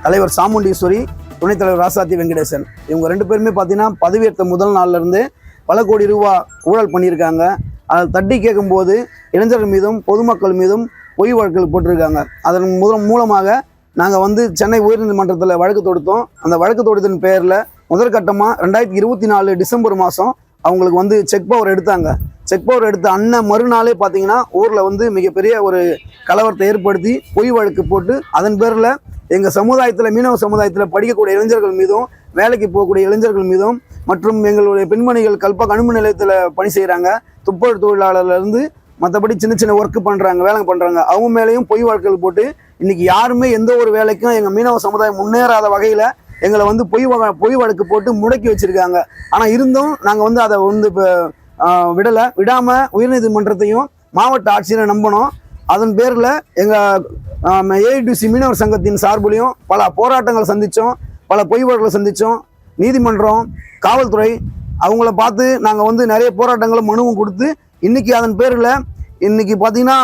தலைவர் சாமுண்டீஸ்வரி, துணைத் தலைவர் ராசாத்தி வெங்கடேசன். இவங்க 2 பேருமே பார்த்தீங்கன்னா பதவியேற்ற முதல் நாள்லேருந்து பல கோடி ரூபா ஊழல் பண்ணியிருக்காங்க. அதை தட்டி கேட்கும்போது இளைஞர்கள் மீதும் பொதுமக்கள் மீதும் பொய் வழக்குகள் போட்டிருக்காங்க. அதன் மூலமாக நாங்கள் சென்னை உயர்நீதிமன்றத்தில் வழக்கு தொடுத்தோம். அந்த வழக்கு தொடுத்ததின் பேரில் முதற்கட்டமாக 2024 டிசம்பர் மாதம் அவங்களுக்கு செக் பவர் எடுத்தாங்க. செக் பவர் எடுத்த மறுநாளே பார்த்தீங்கன்னா ஊரில் மிகப்பெரிய ஒரு கலவரத்தை ஏற்படுத்தி பொய் வழக்கு போட்டு அதன் பேரில் எங்கள் சமுதாயத்தில், மீனவ சமுதாயத்தில் படிக்கக்கூடிய இளைஞர்கள் மீதும், வேலைக்கு போகக்கூடிய இளைஞர்கள் மீதும், மற்றும் எங்களுடைய பெண்மணிகள் கல்பாக் அணுமின் நிலையத்தில் பணி செய்கிறாங்க, துப்புரவு தொழிலாளர்லேருந்து மற்றபடி சின்ன சின்ன ஒர்க்கு பண்ணுறாங்க, வேலை பண்ணுறாங்க, அவங்க மேலேயும் பொய் வழக்குகள் போட்டு இன்றைக்கி யாருமே எந்த ஒரு வேலைக்கும் எங்கள் மீனவ சமுதாயம் முன்னேறாத வகையில் எங்களை பொய் வழக்கு போட்டு முடக்கி வச்சுருக்காங்க. ஆனால் இருந்தும் நாங்கள் அதை இப்போ விடாமல் உயர்நீதிமன்றத்தையும் மாவட்ட ஆட்சியரை நம்பணும். அதன் பேரில் எங்கள் ஏஐடிசி மீனவர் சங்கத்தின் சார்பிலையும் பல போராட்டங்களை சந்தித்தோம், பல பொய் வழக்குகளை சந்தித்தோம். நீதிமன்றம், காவல்துறை அவங்கள பார்த்து நாங்கள் நிறைய போராட்டங்களை மனுவும் கொடுத்து இன்றைக்கி அதன் பேரில் இன்றைக்கி பார்த்திங்கன்னா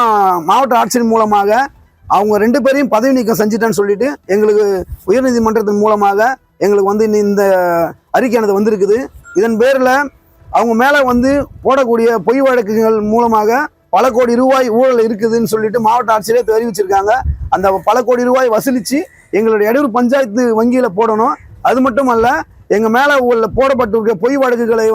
மாவட்ட ஆட்சியர் மூலமாக அவங்க 2 பேரையும் பதவி நீக்கம் செஞ்சிட்டேன்னு சொல்லிட்டு எங்களுக்கு உயர்நீதிமன்றத்தின் மூலமாக எங்களுக்கு இந்த அறிக்கையானது வந்திருக்குது. இதன் பேரில் அவங்க மேலே போடக்கூடிய பொய் வழக்குகள் மூலமாக பல கோடி ரூபாய் ஊழல் இருக்குதுன்னு சொல்லிட்டு மாவட்ட ஆட்சியரே தெரிவிச்சிருக்காங்க. அந்த பல கோடி ரூபாய் வசூலித்து எங்களுடைய எடூர் பஞ்சாயத்து வங்கியில் போடணும். அது மட்டும் அல்ல, எங்கள் மேலே போடப்பட்டிருக்க பொய் வழக்குகளை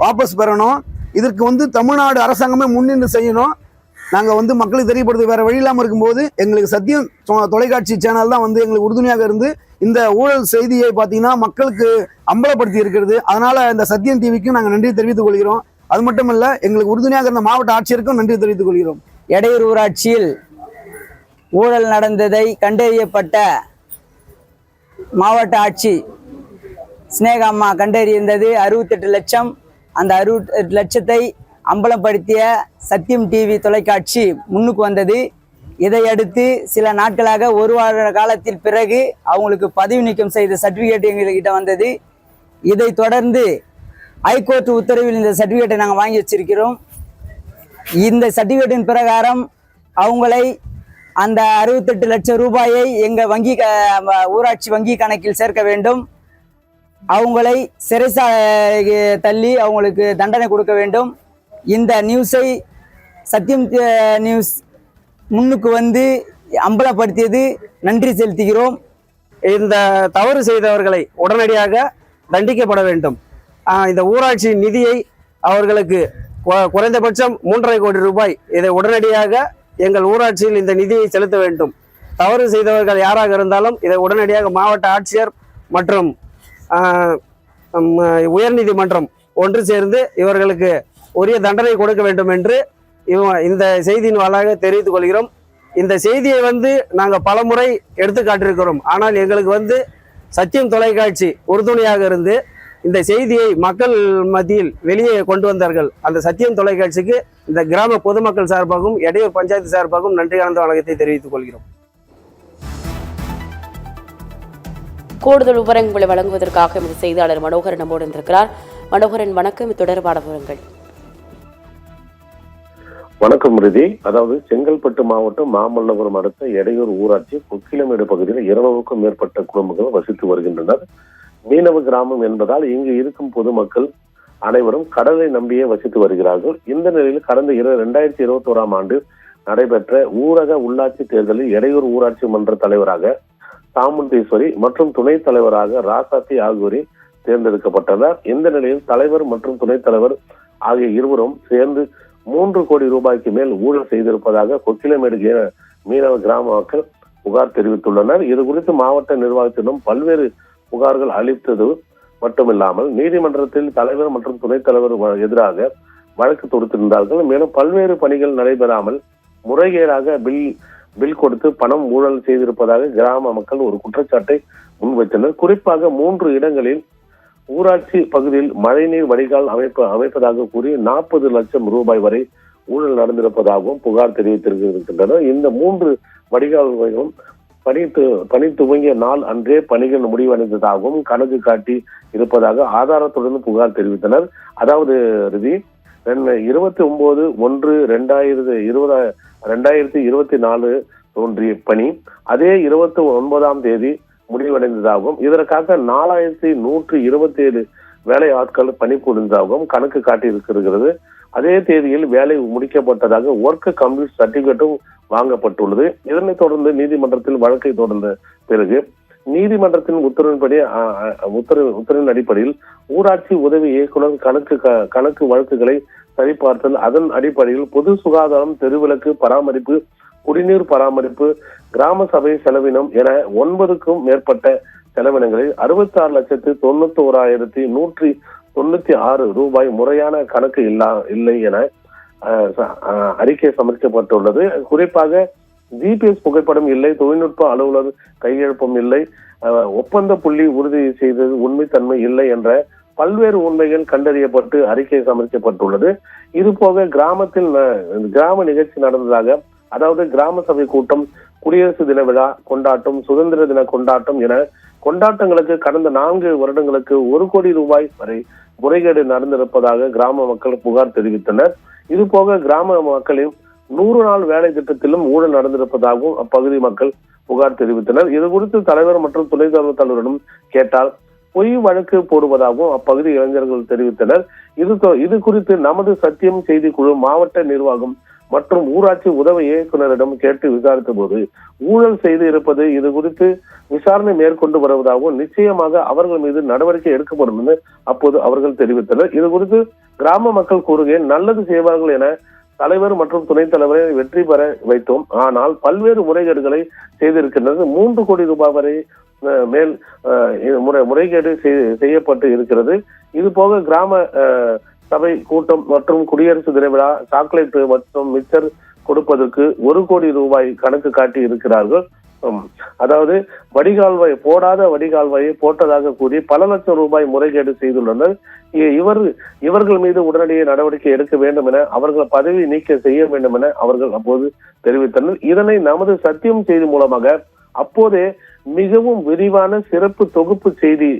வாபஸ் பெறணும். இதற்கு தமிழ்நாடு அரசாங்கமே முன்னின்று செய்யணும். நாங்கள் மக்களுக்கு தெரியப்படுது வேறு வழி இல்லாமல் இருக்கும்போது எங்களுக்கு சத்தியம் தொலைக்காட்சி சேனல் தான் எங்களுக்கு உறுதுணையாக இருந்து இந்த ஊழல் செய்தியை பார்த்தீங்கன்னா மக்களுக்கு அம்பலப்படுத்தி இருக்கிறது. அதனால் இந்த சத்தியம் டிவிக்கும் நாங்கள் நன்றி தெரிவித்துக் கொள்கிறோம். அது மட்டும் இல்லை, எங்களுக்கு உறுதுணையாக இருந்த மாவட்ட ஆட்சியருக்கும் நன்றி தெரிவித்துக் கொள்கிறோம். எடையூர் ஊராட்சியில் ஊழல் நடந்ததை கண்டறியப்பட்ட மாவட்ட ஆட்சி ஸ்னேகாம்மா கண்டறிந்தது 68 லட்சம். அந்த 68 லட்சத்தை அம்பலப்படுத்திய சத்தியம் டிவி தொலைக்காட்சி முன்னுக்கு வந்தது. இதையடுத்து சில நாட்களாக 1 வார காலத்தில் பிறகு அவங்களுக்கு பதவி நீக்கம் செய்த சர்டிஃபிகேட் எங்கள்கிட்ட வந்தது. இதை தொடர்ந்து ஹைகோர்ட் உத்தரவில் இந்த சர்டிஃபிகேட்டை நாங்கள் வாங்கி வச்சிருக்கிறோம். இந்த சர்டிஃபிகேட்டின் பிரகாரம் அவங்களை அந்த 68 லட்சம் ரூபாயை எங்கள் ஊராட்சி வங்கி கணக்கில் சேர்க்க வேண்டும். அவங்களை சிறைசாலை தள்ளி அவங்களுக்கு தண்டனை கொடுக்க வேண்டும். இந்த நியூஸை சத்தியம் நியூஸ் முன்னுக்கு அம்பலப்படுத்தியது நன்றி செலுத்துகிறோம். இந்த தவறு செய்தவர்களை உடனடியாக தண்டிக்கப்பட வேண்டும். இந்த ஊராட்சி நிதியை அவர்களுக்கு குறைந்தபட்சம் 3.5 கோடி ரூபாய் இதை உடனடியாக எங்கள் ஊராட்சியில் இந்த நிதியை செலுத்த வேண்டும். தவறு செய்தவர்கள் யாராக இருந்தாலும் இதை உடனடியாக மாவட்ட ஆட்சியர் மற்றும் உயர்நீதிமன்றம் ஒன்று சேர்ந்து இவர்களுக்கு உரிய தண்டனை கொடுக்க வேண்டும் என்று இந்த செய்தியின் வாயிலாக தெரிவித்துக் கொள்கிறோம். இந்த செய்தியை நாங்கள் பல முறை எடுத்து காட்டியிருக்கிறோம். ஆனால் எங்களுக்கு சத்தியம் தொலைக்காட்சி உறுதுணையாக இருந்து இந்த செய்தியை மக்கள் மத்தியில் வெளியே கொண்டு வந்தார்கள். அந்த சத்தியம் தொலைக்காட்சிக்கு இந்த கிராம பொதுமக்கள் சார்பாகவும் எடையூர் பஞ்சாயத்து சார்பாகவும் நன்றி கலந்த வணக்கத்தை தெரிவித்துக் கொள்கிறோம். கூடுதல் விவரங்களை வழங்குவதற்காக எமது செய்தியாளர் மனோகரன் நம்மோடு இருக்கிறார். மனோகரன், வணக்கம். தொடர்பான விவரங்கள். வணக்கம் ரிதி. அதாவது செங்கல்பட்டு மாவட்டம் மாமல்லபுரம் அடுத்த எடையூர் ஊராட்சி கொக்கிலமேடு பகுதியில் 200க்கும் மேற்பட்ட குடும்பங்கள் வசித்து வருகின்றனர். மீனவ கிராமம் என்பதால் இங்கு இருக்கும் பொதுமக்கள் அனைவரும் கடலை நம்பியே வசித்து வருகிறார்கள். இந்த நிலையில் கடந்த 2021ஆம் ஆண்டு நடைபெற்ற ஊரக உள்ளாட்சி தேர்தலில் எடையூர் ஊராட்சி மன்ற தலைவராக சாமுண்டீஸ்வரி மற்றும் துணைத் தலைவராக ராசாத்தி ஆகியோரை தேர்ந்தெடுக்கப்பட்டனர். இந்த நிலையில் தலைவர் மற்றும் துணைத் தலைவர் ஆகிய இருவரும் சேர்ந்து 3 கோடி ரூபாய்க்கு மேல் ஊழல் செய்திருப்பதாக கொக்கிலமேடு மீனவ கிராம மக்கள் புகார் தெரிவித்துள்ளனர். இது குறித்து மாவட்ட நிர்வாகத்திடம் பல்வேறு புகார்கள் அளித்தது மட்டுமில்லாமல் நீதிமன்றத்தில் தலைவர் மற்றும் துணைத் தலைவர் எதிராக வழக்கு தொடுத்திருந்தார்கள். மேலும் பல்வேறு பணிகள் நடைபெறாமல் முறைகேடாக பில் கொடுத்து பணம் ஊழல் செய்திருப்பதாக கிராம மக்கள் ஒரு குற்றச்சாட்டை முன்வைத்தனர். குறிப்பாக 3 இடங்களில் ஊராட்சி பகுதியில் மழைநீர் வடிகால் அமைப்பதாக கூறி 40 லட்சம் ரூபாய் வரை ஊழல் நடந்திருப்பதாகவும் புகார் தெரிவித்திருக்கின்றனர். இந்த 3 வடிகால்களும் பணி துவங்கிய நாள் அன்றே பணிகள் முடிவடைந்ததாகவும் கணக்கு காட்டி இருப்பதாக ஆதாரத்துடன் புகார் தெரிவித்தனர். அதாவது 29/1/2024 தோன்றிய பணி அதே 29ஆம் தேதி முடிவடைந்ததாகவும் இதற்காக 4127 வேலை ஆட்கள் பணிபுரிந்ததாகவும் கணக்கு காட்டியிருக்கிறது. அதே தேதியில் வேலை முடிக்கப்பட்டதாக ஒர்க் கம்ப்ளீட் சர்டிபிகேட்டும் வாங்கப்பட்டுள்ளது. இதனைத் தொடர்ந்து நீதிமன்றத்தில் வழக்கை தொடர்ந்த பிறகு நீதிமன்றத்தின் உத்தரவின் அடிப்படையில் ஊராட்சி உதவி இயக்குனர் கணக்கு வழக்குகளை சரிபார்த்தல், அதன் அடிப்படையில் பொது சுகாதாரம், தெருவிளக்கு பராமரிப்பு, குடிநீர் பராமரிப்பு, கிராம சபை செலவினம் என 9க்கும் மேற்பட்ட செலவினங்களில் 66,91,196 ரூபாய் முறையான கணக்கு இல்லை என அறிக்கை சமர்ப்பிக்கப்பட்டுள்ளது. குறிப்பாக ஜிபிஎஸ் புகைப்படம் இல்லை, தொழில்நுட்ப அலுவலர் கையெழுப்பும் இல்லை, ஒப்பந்த புள்ளி உறுதி செய்தது உண்மைத்தன்மை இல்லை என்ற பல்வேறு உண்மைகள் கண்டறியப்பட்டு அறிக்கை சமர்ப்பிக்கப்பட்டுள்ளது. இது போக கிராமத்தில் கிராம நிகழ்ச்சி நடந்ததாக, அதாவது கிராம சபை கூட்டம், குடியரசு தின விழா கொண்டாட்டம், சுதந்திர தின கொண்டாட்டம் என கொண்டாட்டங்களுக்கு கடந்த 4 வருடங்களுக்கு 1 கோடி ரூபாய் வரை முறைகேடு நடந்திருப்பதாக கிராம மக்கள் புகார் தெரிவித்தனர். இது போக கிராம மக்களின் 100 நாள் வேலை திட்டத்திலும் ஊழல் நடந்திருப்பதாகவும் அப்பகுதி மக்கள் புகார் தெரிவித்தனர். இது குறித்து தலைவர் மற்றும் துணைத் தலைவரிடம் கேட்டால் பொய் வழக்கு போடுவதாகவும் அப்பகுதி இளைஞர்கள் தெரிவித்தனர். இது குறித்து நமது சத்தியம் செய்தி குழு மாவட்ட நிர்வாகம் மற்றும் ஊராட்சி உதவி இயக்குநரிடம் கேட்டு விசாரித்த போது ஊழல் செய்து இருப்பது இது குறித்து விசாரணை மேற்கொண்டு வருவதாகவும் நிச்சயமாக அவர்கள் மீது நடவடிக்கை எடுக்கப்படும் என அப்போது அவர்கள் தெரிவித்தனர். இது குறித்து கிராம மக்கள் கூறுகையில், நல்லது செய்வார்கள் என தலைவர் மற்றும் துணைத் தலைவரை வெற்றி பெற வைத்தோம். ஆனால் பல்வேறு முறைகேடுகளை செய்திருக்கின்றது. 3 கோடி ரூபாய் வரை மேல் முறைகேடு செய்யப்பட்டு இருக்கிறது. இது போக கிராம சபை கூட்டம் மற்றும் குடியரசு தின விழா சாக்லேட் மற்றும் மிக்சர் கொடுப்பதற்கு 1 கோடி ரூபாய் கணக்கு காட்டி இருக்கிறார்கள். அதாவது போடாத வடிகால்வாயை போட்டதாக கூறி பல லட்சம் ரூபாய் முறைகேடு செய்துள்ளனர். இவர்கள் மீது உடனடியே நடவடிக்கை எடுக்க வேண்டும் என, அவர்கள் பதவி நீக்க செய்ய வேண்டும் என அவர்கள் அப்போது தெரிவித்தனர். இதனை நமது சத்தியம் செய்தி மூலமாக அப்போதே மிகவும் விரிவான சிறப்பு தொகுப்பு செய்தி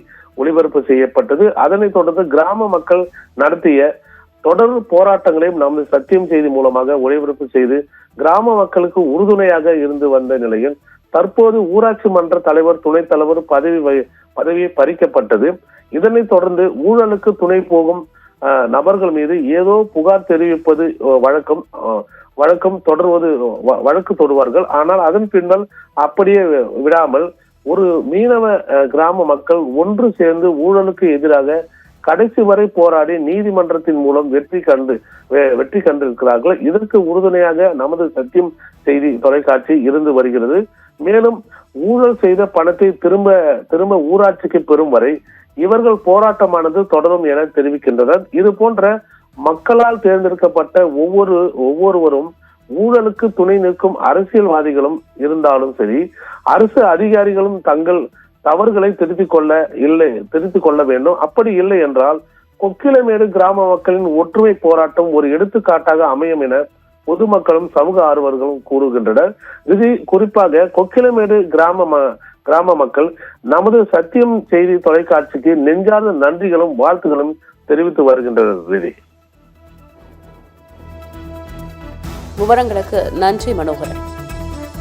ஒளிபரப்பு செய்யப்பட்டது. அதனைத் தொடர்ந்து கிராம மக்கள் நடத்திய தொடர் போராட்டங்களையும் நமது சத்தியம் செய்தி மூலமாக ஒளிபரப்பு செய்து கிராம மக்களுக்கு உறுதுணையாக இருந்து வந்த நிலையில் தற்போது ஊராட்சி மன்ற தலைவர், துணைத் தலைவர் பதவியை பறிக்கப்பட்டது. இதனைத் தொடர்ந்து ஊழலுக்கு துணை போகும் நபர்கள் மீது ஏதோ புகார் தெரிவிப்பது வழக்கு தொடுவார்கள். ஆனால் அதன் பின்னால் அப்படியே விடாமல் ஒரு மீனவ கிராம மக்கள் ஒன்று சேர்ந்து ஊழலுக்கு எதிராக கடைசி வரை போராடி நீதிமன்றத்தின் மூலம் வெற்றி கண்டிருக்கிறார்கள். இதற்கு உறுதுணையாக நமது சத்தியம் செய்தி தொலைக்காட்சி இருந்து வருகிறது. மேலும் ஊழல் செய்த பணத்தை திரும்ப ஊராட்சிக்கு பெறும் வரை இவர்கள் போராட்டமானது தொடரும் என தெரிவிக்கின்றனர். இது போன்ற மக்களால் தேர்ந்தெடுக்கப்பட்ட ஒவ்வொருவரும் ஊழலுக்கு துணை நிற்கும் அரசியல்வாதிகளும் இருந்தாலும் சரி, அரசு அதிகாரிகளும் தங்கள் தவறுகளை திருத்திக் கொள்ள வேண்டும். அப்படி இல்லை என்றால் கொக்கிலமேடு கிராம மக்களின் ஒற்றுமை போராட்டம் ஒரு எடுத்துக்காட்டாக அமையும் என பொதுமக்களும் சமூக ஆர்வலர்களும் கூறுகின்றனர். இது குறிப்பாக கொக்கிலமேடு கிராம மக்கள் நமது சத்தியம் செய்தி தொலைக்காட்சிக்கு நெஞ்சார்ந்த நன்றிகளும் வாழ்த்துகளும் தெரிவித்து வருகின்றனர். விவரங்களுக்கு நன்றி மனோகரன்.